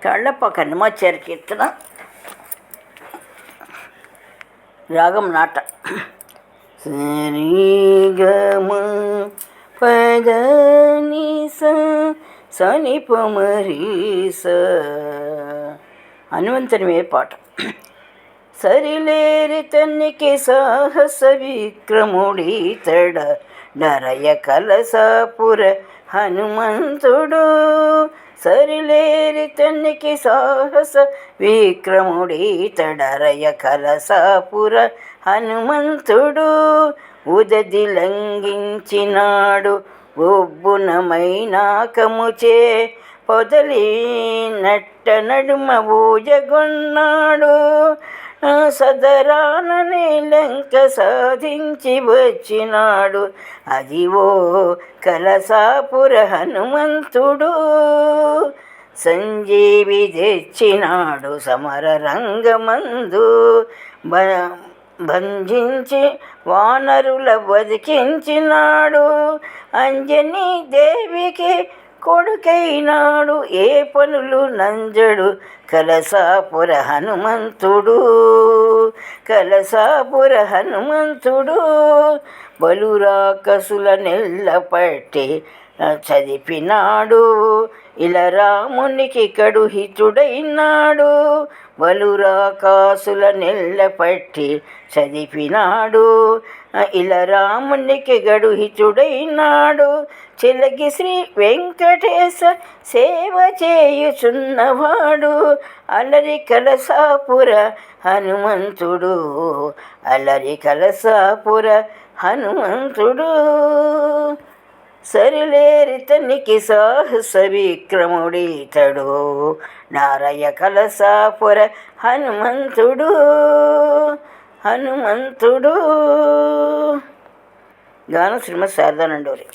కళ్ళప్ప కన్నమాచార్య కీర్తన, రాగం నాట. సరిగమ పదని సని పమరీస. హనుమంతునివే పాట. సరిలేరి తన్నికి సాహస విక్రముడీతడ నరయ కలసాపుర హనుమంతుడు. సరిలేరి తన్నికి సాహస విక్రముడీతడరయ కలసాపుర హనుమంతుడు. ఉదది లంఘించినాడు ఒబ్బునమైనాకముచే పొదలి నట్ట నడుమ ఊజగొన్నాడు. సదరాననే లంక సాధించి వచ్చినాడు అదివో కలసాపుర హనుమంతుడు. సంజీవి తెచ్చినాడు సమర రంగమందు, బంధించి వానరుల బతికించినాడు. అంజనీ దేవికి కొడుకైనాడు ఏ పనులు నంజడు కలసాపుర హనుమంతుడు. కలసాపుర హనుమంతుడు. బలురాకసుల నెల్లపట్టి చదిపినాడు ఇలా రామునికి కడు హితుడైనాడు. బలురాకాసుల నెల్లపట్టి చదిపినాడు ఇలా రామునికి గడు హితుడైనాడు. చిలగి శ్రీ వెంకటేశ సేవ చేయుచున్నవాడు అలరి కలసాపుర హనుమంతుడు. అలరి కలసాపుర హనుమంతుడు. సరిలేరి తనికి సాహస విక్రముడీతడు నారయ కలసాపుర హనుమంతుడు. హనుమంతుడు. గానం శ్రీమతి శారదా నండూరి.